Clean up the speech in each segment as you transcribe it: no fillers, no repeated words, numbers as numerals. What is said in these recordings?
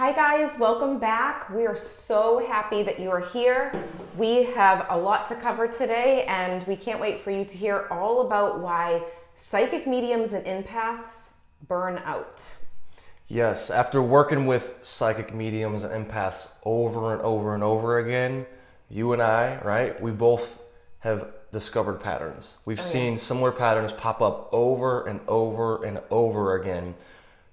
Hi guys, welcome back. We are so happy that you are here. We have a lot to cover today and we can't wait for you to hear all about why psychic mediums and empaths burn out. Yes, after working with psychic mediums and empaths over and over and over again, you and I, right, we both have discovered patterns. We've seen similar patterns pop up over and over and over again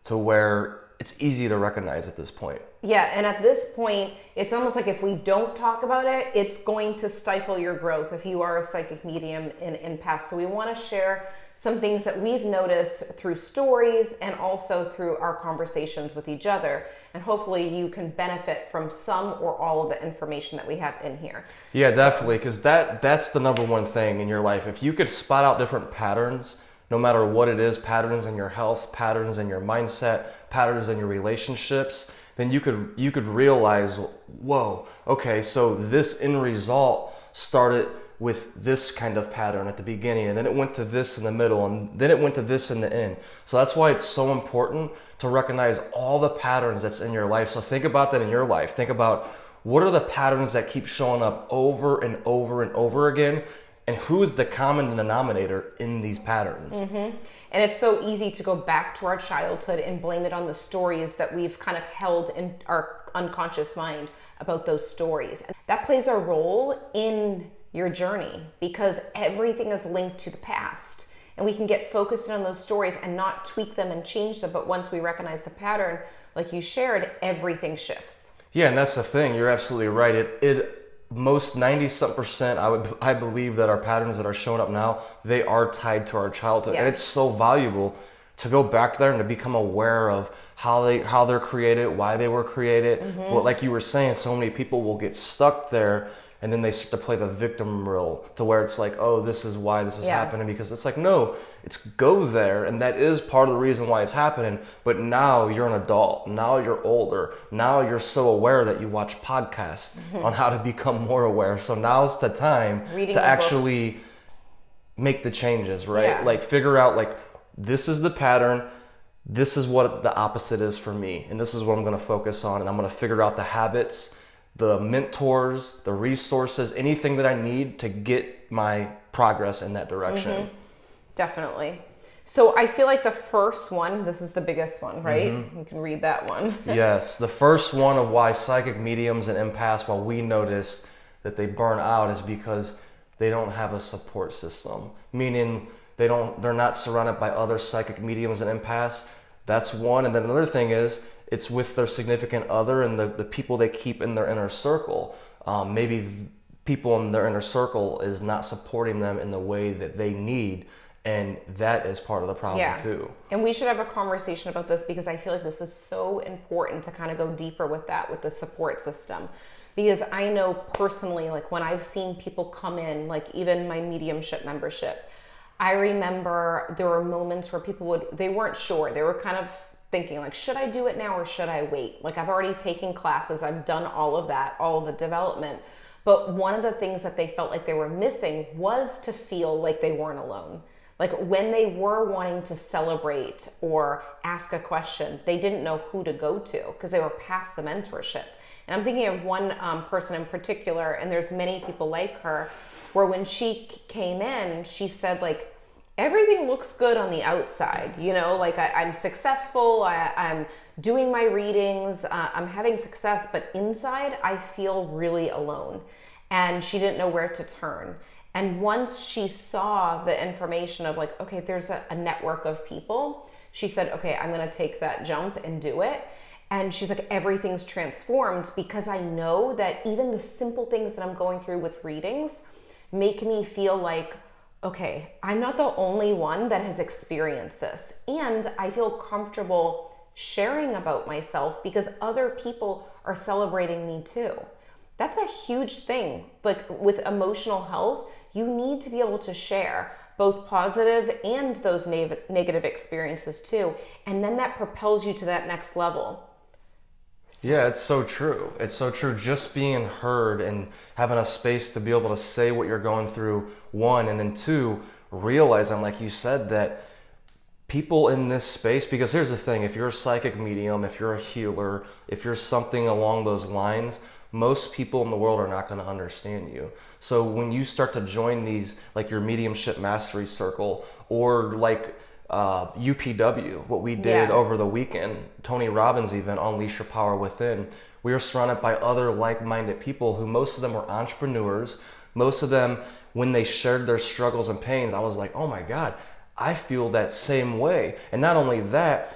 to where it's easy to recognize at this point. Yeah, and at this point, it's almost like if we don't talk about it, it's going to stifle your growth if you are a psychic medium and empath. So we want to share some things that we've noticed through stories and also through our conversations with each other. And hopefully you can benefit from some or all of the information that we have in here. Yeah, definitely, because that's the number one thing in your life. If you could spot out different patterns, no matter what it is, patterns in your health, patterns in your mindset, patterns in your relationships, then you could realize, whoa, okay, so this end result started with this kind of pattern at the beginning, and then it went to this in the middle, and then it went to this in the end. So that's why it's so important to recognize all the patterns that's in your life. So think about that in your life. Think about what are the patterns that keep showing up over and over and over again, and who is the common denominator in these patterns. And it's so easy to go back to our childhood and blame it on the stories that we've kind of held in our unconscious mind about those stories. And that plays a role in your journey because everything is linked to the past. And we can get focused on those stories and not tweak them and change them. But once we recognize the pattern, like you shared, everything shifts. Yeah, and that's the thing. You're absolutely right. It most 90% I believe that our patterns that are showing up now, they are tied to our childhood. Yeah. And it's so valuable to go back there and to become aware of how they're created, why they were created. But like you were saying, so many people will get stuck there and then they start to play the victim role to where it's like, oh, this is why this is happening, because it's like, no, it's go there, and that is part of the reason why it's happening. But now you're an adult, now you're older, now you're so aware that you watch podcasts on how to become more aware. So now's the time Reading to the actually make the changes, right? Yeah. Like figure out like, this is the pattern, this is what the opposite is for me, and this is what I'm going to focus on, and I'm going to figure out the habits, the mentors, the resources, anything that I need to get my progress in that direction. Definitely. So I feel like the first one, this is the biggest one, right? You can read that one. Yes, the first one of why psychic mediums and empaths, while we notice that they burn out, is because they don't have a support system. Meaning they're not surrounded by other psychic mediums and empaths. That's one. And then another thing is it's with their significant other and the people they keep in their inner circle. Maybe people in their inner circle is not supporting them in the way that they need. And that is part of the problem too. And we should have a conversation about this because I feel like this is so important to kind of go deeper with that, with the support system. Because I know personally, like when I've seen people come in, like even my mediumship membership, I remember there were moments where people they weren't sure. They were kind of thinking like, should I do it now or should I wait? Like I've already taken classes, I've done all of that, all of the development. But one of the things that they felt like they were missing was to feel like they weren't alone. Like when they were wanting to celebrate or ask a question, they didn't know who to go to because they were past the mentorship. And I'm thinking of one person in particular, and there's many people like her, where when she came in, she said like, everything looks good on the outside, you know, like I'm successful, I'm doing my readings, I'm having success, but inside I feel really alone. And she didn't know where to turn. And once she saw the information of like, okay, there's a network of people, she said, okay, I'm gonna take that jump and do it. And she's like, everything's transformed because I know that even the simple things that I'm going through with readings make me feel like, okay, I'm not the only one that has experienced this. And I feel comfortable sharing about myself because other people are celebrating me too. That's a huge thing. Like with emotional health, you need to be able to share both positive and those negative experiences too. And then that propels you to that next level. Yeah, it's so true. It's so true. Just being heard and having a space to be able to say what you're going through, one, and then two, realizing, like you said, that people in this space, because here's the thing, if you're a psychic medium, if you're a healer, if you're something along those lines, most people in the world are not going to understand you. So when you start to join these, like your mediumship mastery circle, or like UPW, what we did over the weekend, Tony Robbins event, Unleash Your Power Within, we were surrounded by other like-minded people who most of them were entrepreneurs. Most of them, when they shared their struggles and pains, I was like, oh my God, I feel that same way. And not only that,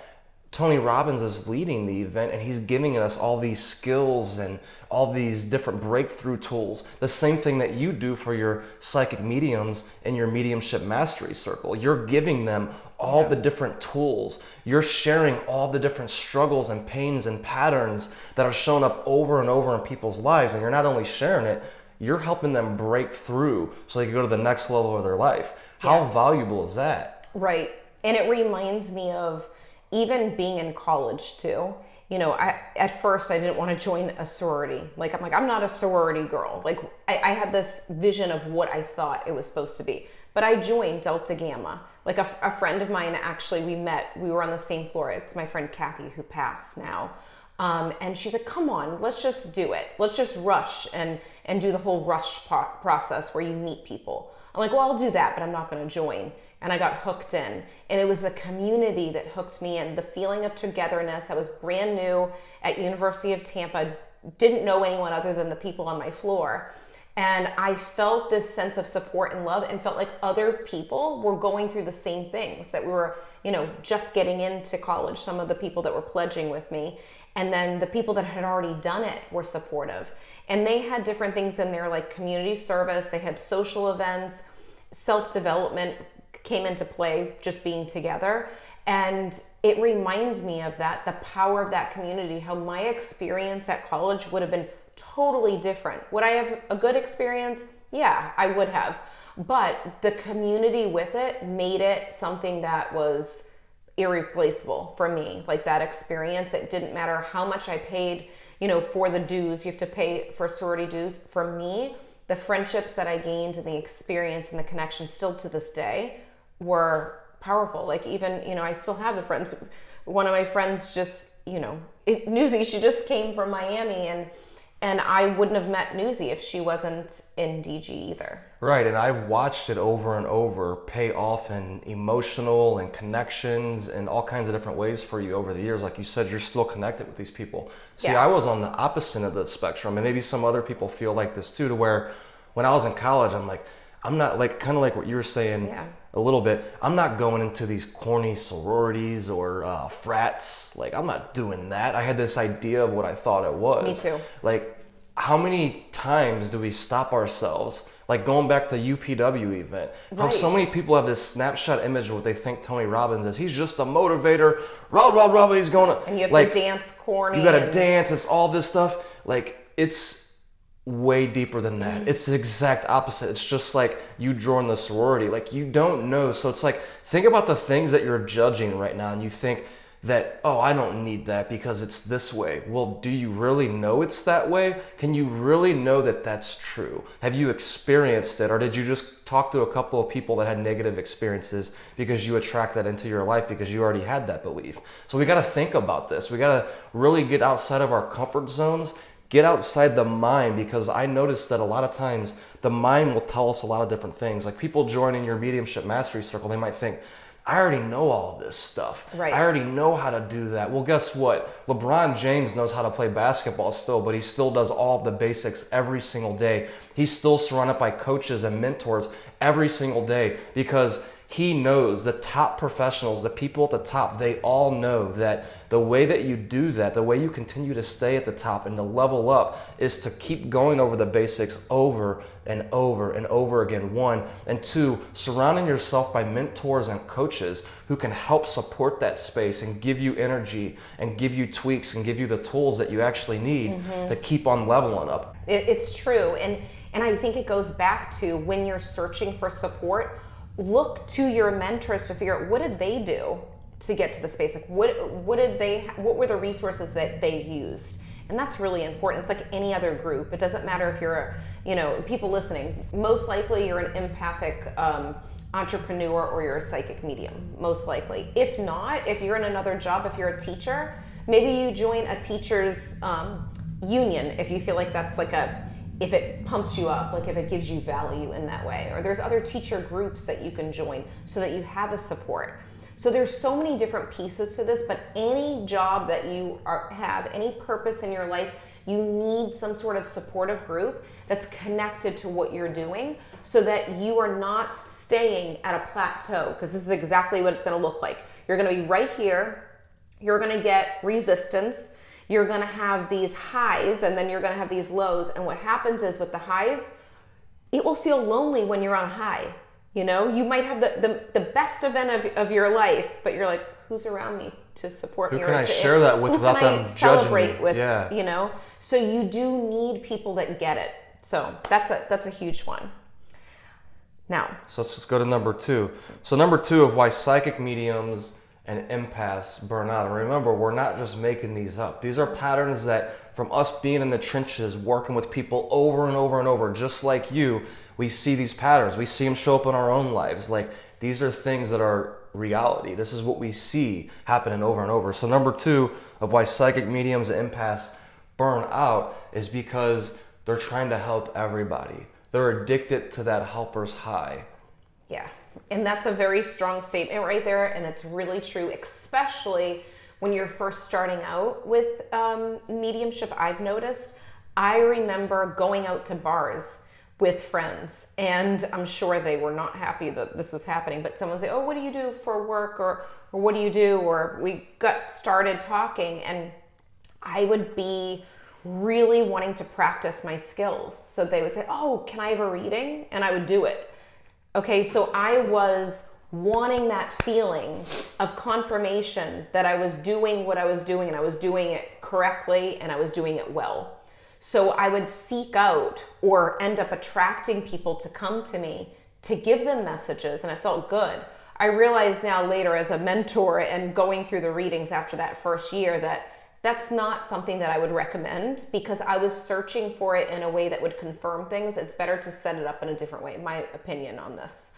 Tony Robbins is leading the event and he's giving us all these skills and all these different breakthrough tools. The same thing that you do for your psychic mediums in your mediumship mastery circle. You're giving them all the different tools. You're sharing all the different struggles and pains and patterns that are shown up over and over in people's lives. And you're not only sharing it, you're helping them break through so they can go to the next level of their life. How valuable is that? Right. And it reminds me of even being in college too. You know, at first I didn't want to join a sorority. I'm not a sorority girl. I had this vision of what I thought it was supposed to be. But I joined Delta Gamma. Like a friend of mine, actually, we were on the same floor. It's my friend Kathy, who passed now. And she's like, come on, let's just do it. Let's just rush and do the whole rush process where you meet people. I'm like, well, I'll do that, but I'm not going to join. And I got hooked in. And it was the community that hooked me in. The feeling of togetherness. I was brand new at University of Tampa, didn't know anyone other than the people on my floor. And I felt this sense of support and love and felt like other people were going through the same things, that we were, just getting into college, some of the people that were pledging with me. And then the people that had already done it were supportive. And they had different things in there like community service, they had social events, self-development came into play, just being together. And it reminds me of that, the power of that community, how my experience at college would have been totally different. Would I have a good experience? Yeah, I would have. But the community with it made it something that was irreplaceable for me. Like that experience, it didn't matter how much I paid, for the dues. You have to pay for sorority dues. For me, the friendships that I gained and the experience and the connection still to this day were powerful. Like even, I still have the friends. One of my friends just, Newsy, she just came from Miami and I wouldn't have met Newsy if she wasn't in DG either. Right, and I've watched it over and over pay off in emotional and connections and all kinds of different ways for you over the years. Like you said, you're still connected with these people. See, I was on the opposite of the spectrum, and maybe some other people feel like this too, to where when I was in college, I'm not like, kind of like what you were saying a little bit, I'm not going into these corny sororities or frats. Like, I'm not doing that. I had this idea of what I thought it was. Me too. Like, how many times do we stop ourselves? Like going back to the UPW event, how so many people have this snapshot image of what they think Tony Robbins is. He's just a motivator, rah, he's going to... And you have to dance corny. You got to dance, it's all this stuff. Like, it's way deeper than that. It's the exact opposite. It's just like you join the sorority. Like, you don't know. So it's like, think about the things that you're judging right now and you think that, oh, I don't need that because it's this way. Well, do you really know it's that way? Can you really know that that's true? Have you experienced it, or did you just talk to a couple of people that had negative experiences because you attract that into your life because you already had that belief? So we got to think about this. We got to really get outside of our comfort zones, get outside the mind, because I noticed that a lot of times the mind will tell us a lot of different things. Like people joining your mediumship mastery circle, they might think, I already know all this stuff. Right. I already know how to do that. Well, guess what? LeBron James knows how to play basketball still, but he still does all of the basics every single day. He's still surrounded by coaches and mentors every single day because he knows the top professionals, the people at the top, they all know that the way that you do that, the way you continue to stay at the top and to level up is to keep going over the basics over and over and over again, one. And two, surrounding yourself by mentors and coaches who can help support that space and give you energy and give you tweaks and give you the tools that you actually need to keep on leveling up. It's true. And I think it goes back to when you're searching for support, look to your mentors to figure out what did they do to get to the space. Like what were the resources that they used? And that's really important. It's like any other group. It doesn't matter if you're people listening, most likely you're an empathic entrepreneur or you're a psychic medium, most likely. If not, if you're in another job, if you're a teacher, maybe you join a teacher's union if you feel like that's like if it pumps you up, like if it gives you value in that way. Or there's other teacher groups that you can join so that you have a support. So there's so many different pieces to this, but any job that you have, any purpose in your life, you need some sort of supportive group that's connected to what you're doing so that you are not staying at a plateau, because this is exactly what it's going to look like. You're going to be right here. You're going to get resistance. You're going to have these highs, and then you're going to have these lows. And what happens is with the highs, it will feel lonely when you're on a high. You know, you might have the best event of your life, but you're like, who's around me to support me? Who can I share that with without them judging me? Celebrate with, you know? So you do need people that get it. So that's a huge one. Now, so let's just go to number 2. So number 2 of why psychic mediums and empaths burn out. And remember, we're not just making these up. These are patterns that from us being in the trenches, working with people over and over and over, just like you, we see these patterns. We see them show up in our own lives. Like, these are things that are reality. This is what we see happening over and over. So number 2 of why psychic mediums and empaths burn out is because they're trying to help everybody. They're addicted to that helper's high. Yeah. And that's a very strong statement right there. And it's really true, especially when you're first starting out with mediumship. I've noticed, I remember going out to bars with friends, and I'm sure they were not happy that this was happening, but someone would say, oh, what do you do for work? Or what do you do? Or we got started talking, and I would be really wanting to practice my skills. So they would say, oh, can I have a reading? And I would do it. Okay, so I was wanting that feeling of confirmation that I was doing what I was doing, and I was doing it correctly, and I was doing it well. So I would seek out or end up attracting people to come to me to give them messages, and it felt good. I realize now later as a mentor and going through the readings after that first year that that's not something that I would recommend, because I was searching for it in a way that would confirm things. It's better to set it up in a different way, in my opinion on this.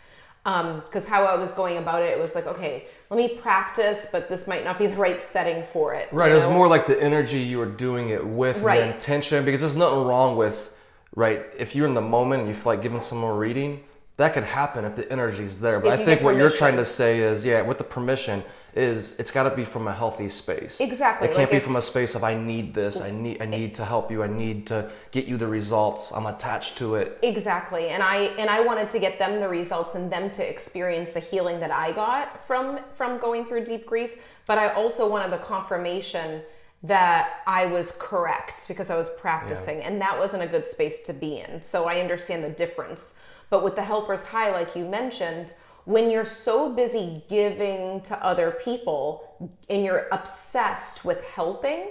Because how I was going about it, it was like, okay, let me practice, but this might not be the right setting for it. Right, it was more like the energy you were doing it with, right, the intention, because there's nothing wrong with, right, if you're in the moment and you feel like giving someone a reading, that could happen if the energy's there. But I think what you're trying to say is, with the permission, is it's got to be from a healthy space. Exactly. It can't be from a space of I need this, I need to help you, I need to get you the results, I'm attached to it. Exactly. And I wanted to get them the results and them to experience the healing that I got from going through deep grief, but I also wanted the confirmation that I was correct because I was practicing, and that wasn't a good space to be in. So I understand the difference. But with the helper's high, like you mentioned, when you're so busy giving to other people and you're obsessed with helping,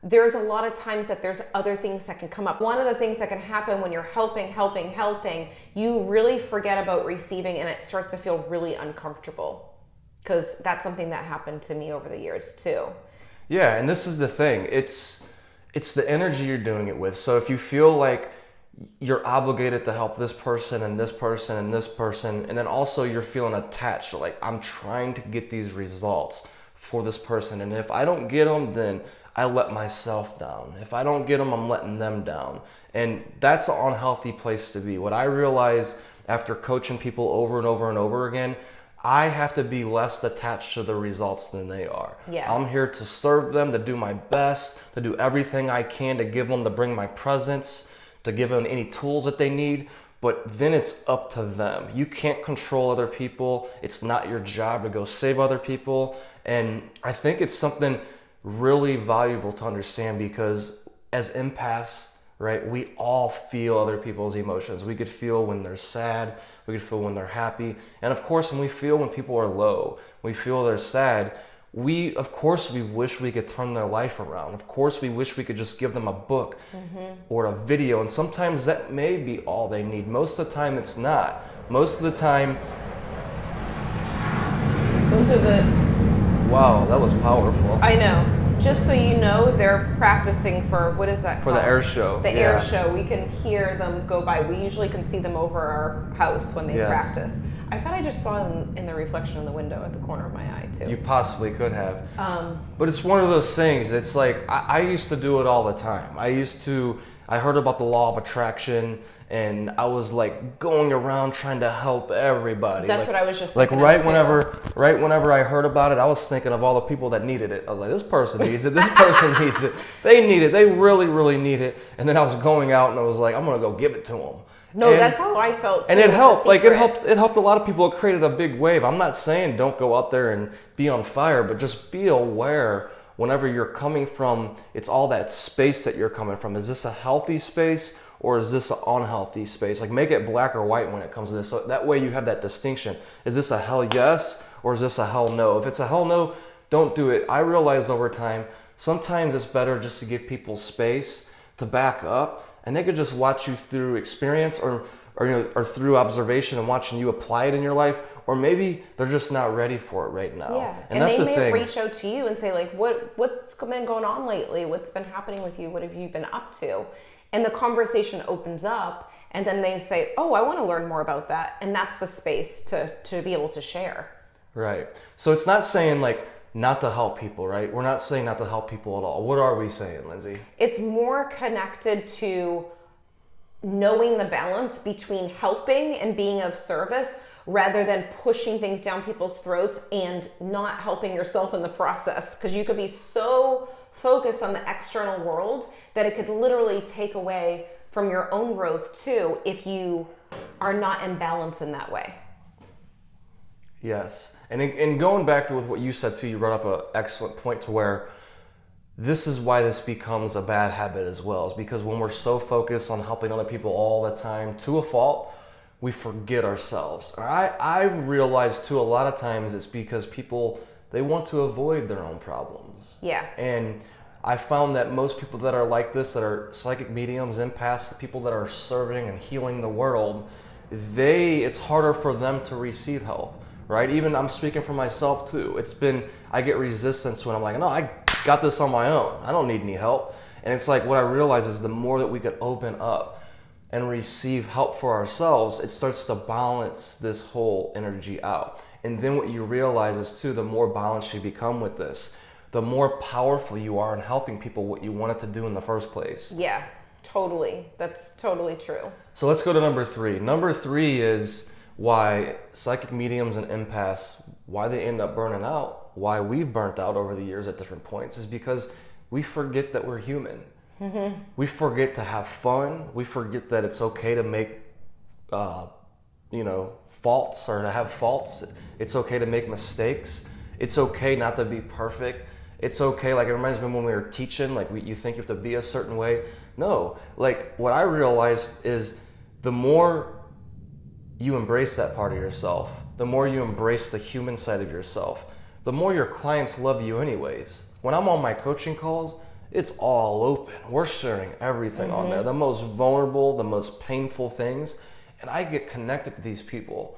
there's a lot of times that there's other things that can come up. One of the things that can happen when you're helping, you really forget about receiving, and it starts to feel really uncomfortable, because that's something that happened to me over the years too. Yeah, and this is the thing. It's the energy you're doing it with. So if you feel like you're obligated to help this person and this person and this person, and then also you're feeling attached, like I'm trying to get these results for this person, and if I don't get them, then I let myself down. If I don't get them, I'm letting them down. And that's an unhealthy place to be. What I realized after coaching people over and over and over again, I have to be less attached to the results than they are. Yeah. I'm here to serve them, to do my best, to do everything I can to give them, to bring my presence, to give them any tools that they need, but then it's up to them. You can't control other people. It's not your job to go save other people. And I think it's something really valuable to understand, because as empaths, right, we all feel other people's emotions. We could feel when they're sad, we could feel when they're happy. And of course, when people are low, we feel they're sad, we wish we could turn their life around. Of course, we wish we could just give them a book or a video. And sometimes that may be all they need. Most of the time, it's not. Most of the time... Those are the... Wow, that was powerful. I know. Just so you know, they're practicing for, what is that For called? the air show. The air show. We can hear them go by. We usually can see them over our house when they practice. I thought I just saw them in the reflection in the window at the corner of my eye too. You possibly could have. But it's one of those things. It's like, I used to do it all the time. I heard about the law of attraction, and I was like going around trying to help everybody. That's what I was just like thinking right of whenever I heard about it, I was thinking of all the people that needed it. I was like, this person needs it, this person needs it. They need it, they really, really need it. And then I was going out and I was like, I'm gonna go give it to them. No, that's how I felt. And it helped. Like it helped a lot of people. It created a big wave. I'm not saying don't go out there and be on fire, but just be aware whenever you're coming from, it's all that space that you're coming from. Is this a healthy space or is this an unhealthy space? Like make it black or white when it comes to this. So that way you have that distinction. Is this a hell yes or is this a hell no? If it's a hell no, don't do it. I realize over time, sometimes it's better just to give people space to back up, and they could just watch you through experience or through observation and watching you apply it in your life, or maybe they're just not ready for it right now. Yeah, and that's they the may thing. reach out to you and say like, what's been going on lately? What's been happening with you? What have you been up to? And the conversation opens up, and then they say, oh, I want to learn more about that. And that's the space to be able to share. Right. So it's not saying like not to help people, right? We're not saying not to help people at all. What are we saying, Lindsay? It's more connected to knowing the balance between helping and being of service rather than pushing things down people's throats and not helping yourself in the process. Because you could be so focused on the external world that it could literally take away from your own growth too if you are not in balance in that way. Yes. And going back to with what you said too, you brought up an excellent point to where this is why this becomes a bad habit as well, is because when we're so focused on helping other people all the time to a fault, we forget ourselves. I realize too a lot of times it's because people, they want to avoid their own problems. Yeah. And I found that most people that are like this, that are psychic mediums, empaths, the people that are serving and healing the world, it's harder for them to receive help. Right? Even I'm speaking for myself too. I get resistance when I'm like, no, I got this on my own. I don't need any help. And it's like what I realize is the more that we could open up and receive help for ourselves, it starts to balance this whole energy out. And then what you realize is too, the more balanced you become with this, the more powerful you are in helping people what you wanted to do in the first place. Yeah, totally. That's totally true. So let's go to number 3. Number 3 is why psychic mediums and empaths, why they end up burning out, why we've burnt out over the years at different points, is because we forget that we're human. Mm-hmm. We forget to have fun. We forget that it's okay to make, faults or to have faults. It's okay to make mistakes. It's okay not to be perfect. It's okay, like it reminds me when we were teaching, like you think you have to be a certain way. No, like what I realized is the more you embrace that part of yourself, the more you embrace the human side of yourself, the more your clients love you anyways. When I'm on my coaching calls, it's all open. We're sharing everything on there, the most vulnerable, the most painful things. And I get connected to these people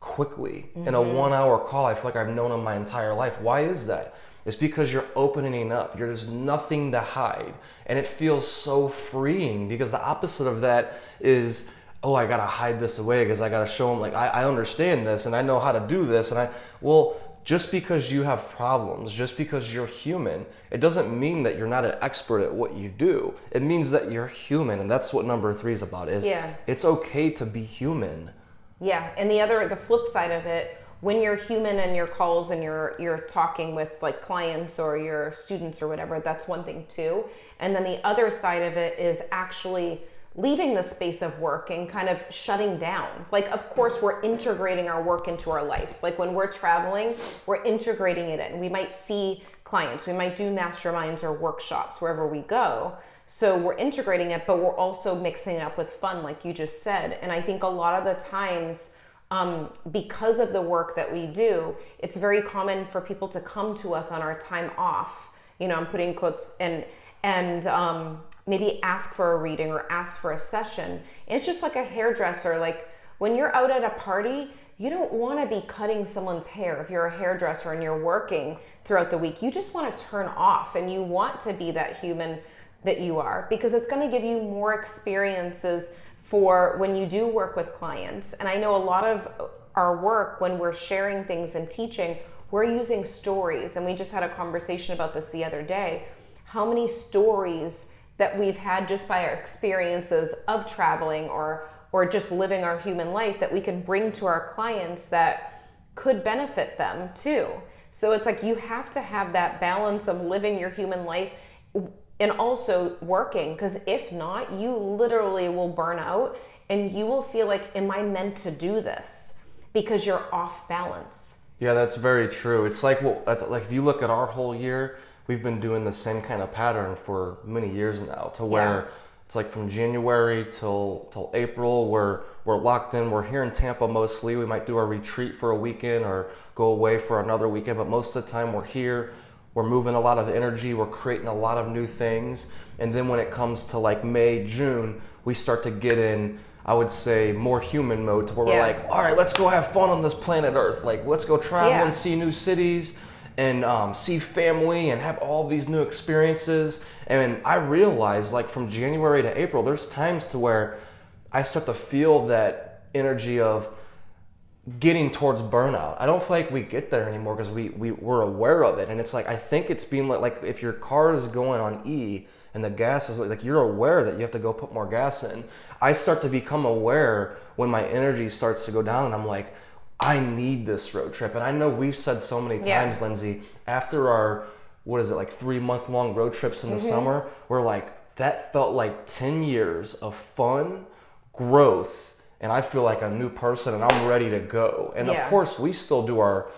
quickly. In a 1-hour call, I feel like I've known them my entire life. Why is that? It's because you're opening up. There's nothing to hide. And it feels so freeing, because the opposite of that is, oh, I gotta hide this away because I gotta show them like I understand this and I know how to do this. Well, just because you have problems, just because you're human, it doesn't mean that you're not an expert at what you do. It means that you're human, and that's what number 3 is about. It's okay to be human. Yeah, and the flip side of it, when you're human and your calls and you're talking with like clients or your students or whatever, that's one thing too. And then the other side of it is actually leaving the space of work and kind of shutting down. Like, of course, we're integrating our work into our life. Like when we're traveling, we're integrating it in. We might see clients, we might do masterminds or workshops wherever we go. So we're integrating it, but we're also mixing it up with fun, like you just said. And I think a lot of the times, because of the work that we do, it's very common for people to come to us on our time off. I'm putting quotes and maybe ask for a reading or ask for a session. And it's just like a hairdresser. Like when you're out at a party, you don't want to be cutting someone's hair. If you're a hairdresser and you're working throughout the week, you just want to turn off, and you want to be that human that you are, because it's going to give you more experiences for when you do work with clients. And I know a lot of our work, when we're sharing things and teaching, we're using stories. And we just had a conversation about this the other day. How many stories that we've had just by our experiences of traveling or just living our human life that we can bring to our clients that could benefit them too. So it's like you have to have that balance of living your human life and also working, because if not, you literally will burn out and you will feel like, am I meant to do this? Because you're off balance. Yeah, that's very true. It's like, well, like if you look at our whole year, we've been doing the same kind of pattern for many years now, to where it's like from January till April, we're locked in. We're here in Tampa mostly. We might do a retreat for a weekend or go away for another weekend, but most of the time we're here. We're moving a lot of energy. We're creating a lot of new things. And then when it comes to like May, June, we start to get in, I would say, more human mode, to where we're like, all right, let's go have fun on this planet Earth. Like, let's go travel and see new cities and see family and have all these new experiences. And I realized, like, from January to April, there's times to where I start to feel that energy of getting towards burnout. I don't feel like we get there anymore because we're aware of it. And it's like, I think it's being like if your car is going on E and the gas is like, you're aware that you have to go put more gas in. I start to become aware when my energy starts to go down, and I'm like, I need this road trip. And I know we've said so many times, Lindsay, after our, 3-month-long road trips in the summer, we're like, that felt like 10 years of fun, growth, and I feel like a new person and I'm ready to go. And of course, we still do our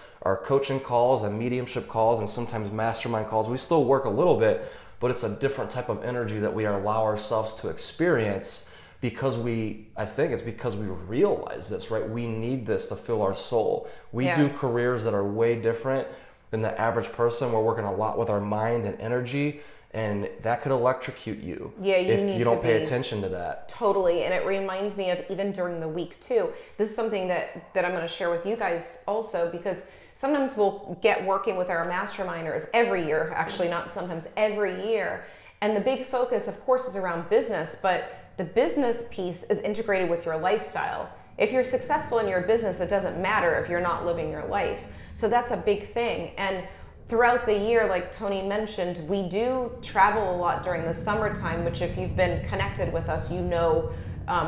coaching calls and mediumship calls and sometimes mastermind calls. We still work a little bit, but it's a different type of energy that we allow ourselves to experience, because I think it's because we realize this, right? We need this to fill our soul. We do careers that are way different than the average person. We're working a lot with our mind and energy, and that could electrocute you if you don't pay attention to that. Totally. And it reminds me of even during the week too. This is something that I'm going to share with you guys also, because sometimes we'll get working with our masterminders every year, actually not sometimes, every year. And the big focus, of course, is around business, but the business piece is integrated with your lifestyle. If you're successful in your business, it doesn't matter if you're not living your life. So that's a big thing. And throughout the year, like Tony mentioned, we do travel a lot during the summertime, which if you've been connected with us, you know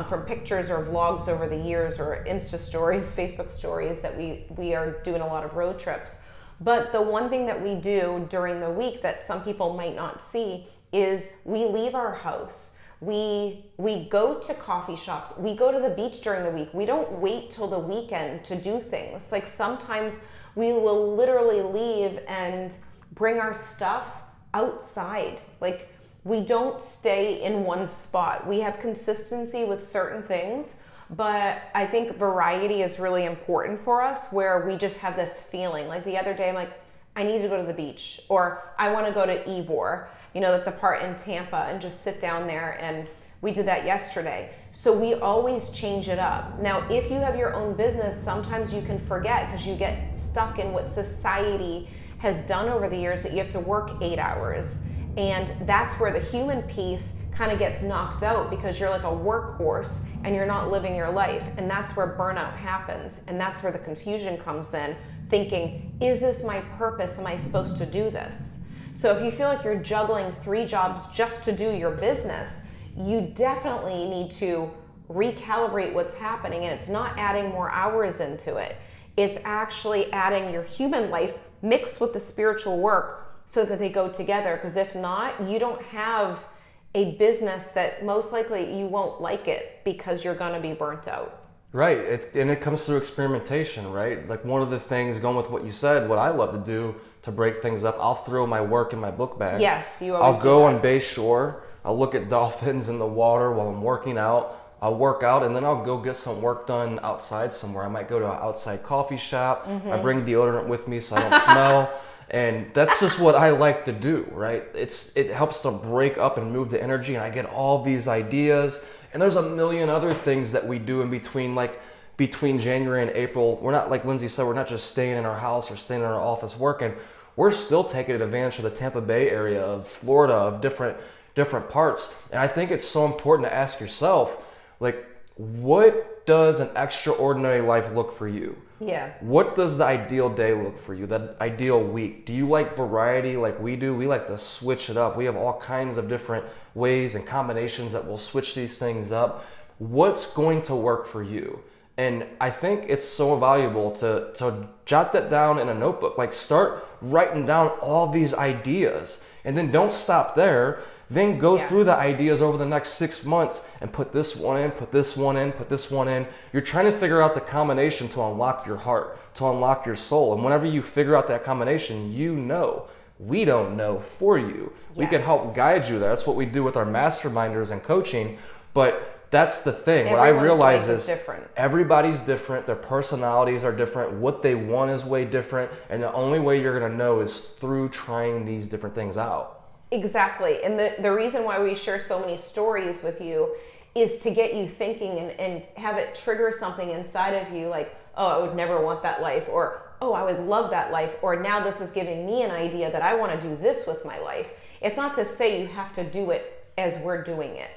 from pictures or vlogs over the years or Insta stories, Facebook stories, that we are doing a lot of road trips. But the one thing that we do during the week that some people might not see is we leave our house. We go to coffee shops. We go to the beach during the week. We don't wait till the weekend to do things. Like sometimes we will literally leave and bring our stuff outside. Like we don't stay in one spot. We have consistency with certain things, but I think variety is really important for us, where we just have this feeling. Like the other day, I'm like, I need to go to the beach, or I want to go to Ybor. That's a part in Tampa, and just sit down there. And we did that yesterday. So we always change it up. Now, if you have your own business, sometimes you can forget because you get stuck in what society has done over the years, that you have to work 8 hours. And that's where the human piece kind of gets knocked out, because you're like a workhorse and you're not living your life. And that's where burnout happens. And that's where the confusion comes in, thinking, is this my purpose? Am I supposed to do this? So if you feel like you're juggling 3 jobs just to do your business, you definitely need to recalibrate what's happening. And it's not adding more hours into it. It's actually adding your human life mixed with the spiritual work so that they go together. Because if not, you don't have a business that most likely you won't like it, because you're going to be burnt out. Right. And it comes through experimentation, right? Like one of the things, going with what you said, what I love to do to break things up, I'll throw my work in my book bag. Yes, you always I'll go on Bay Shore. I'll look at dolphins in the water while I'm working out. I'll work out, and then I'll go get some work done outside somewhere. I might go to an outside coffee shop. I bring deodorant with me so I don't smell. And that's just what I like to do, right? It helps to break up and move the energy, and I get all these ideas. And there's a million other things that we do in between, like between January and April, we're not, like Lindsay said, we're not just staying in our house or staying in our office working. We're still taking advantage of the Tampa Bay area, of Florida, of different parts. And I think it's so important to ask yourself, like, what does an extraordinary life look for you? Yeah. What does the ideal day look for you? The ideal week? Do you like variety like we do? We like to switch it up. We have all kinds of different ways and combinations that will switch these things up. What's going to work for you? And I think it's so valuable to jot that down in a notebook. Like, start writing down all these ideas, and then don't stop there. Then go through the ideas over the next 6 months and put this one in, put this one in, put this one in. You're trying to figure out the combination to unlock your heart, to unlock your soul. And whenever you figure out that combination, you know. We don't know for you. Yes. We can help guide you there. That's what we do with our masterminders and coaching. But that's the thing. What I realize is different. Everybody's different. Their personalities are different. What they want is way different. And the only way you're going to know is through trying these different things out. Exactly. And the reason why we share so many stories with you is to get you thinking and have it trigger something inside of you, like, oh, I would never want that life, or oh, I would love that life, or now this is giving me an idea that I want to do this with my life. It's not to say you have to do it as we're doing it,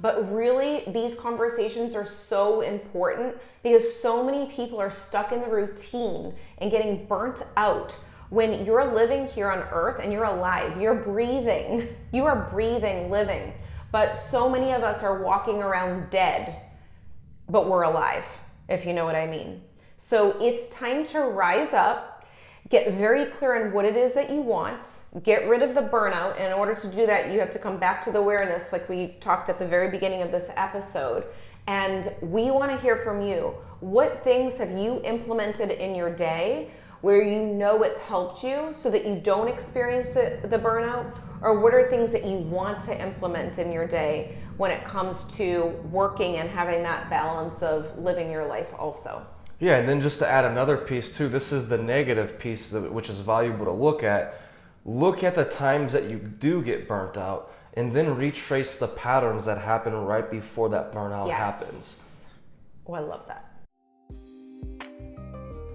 but really these conversations are so important because so many people are stuck in the routine and getting burnt out. When you're living here on earth and you're alive, you're breathing, you are breathing, living. But so many of us are walking around dead, but we're alive, if you know what I mean. So it's time to rise up, get very clear on what it is that you want, get rid of the burnout. And in order to do that, you have to come back to the awareness like we talked at the very beginning of this episode. And we want to hear from you. What things have you implemented in your day where you know it's helped you so that you don't experience the burnout? Or what are things that you want to implement in your day when it comes to working and having that balance of living your life also? Yeah, and then just to add another piece too, this is the negative piece which is valuable to look at. Look at the times that you do get burnt out and then retrace the patterns that happen right before that burnout happens. Oh, I love that.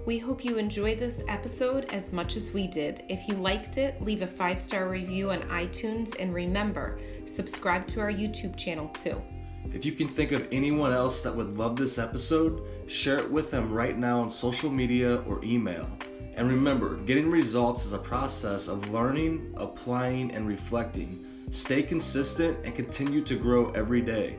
We hope you enjoyed this episode as much as we did. If you liked it, leave a 5-star review on iTunes, and remember, subscribe to our YouTube channel too. If you can think of anyone else that would love this episode, share it with them right now on social media or email. And remember, getting results is a process of learning, applying, and reflecting. Stay consistent and continue to grow every day.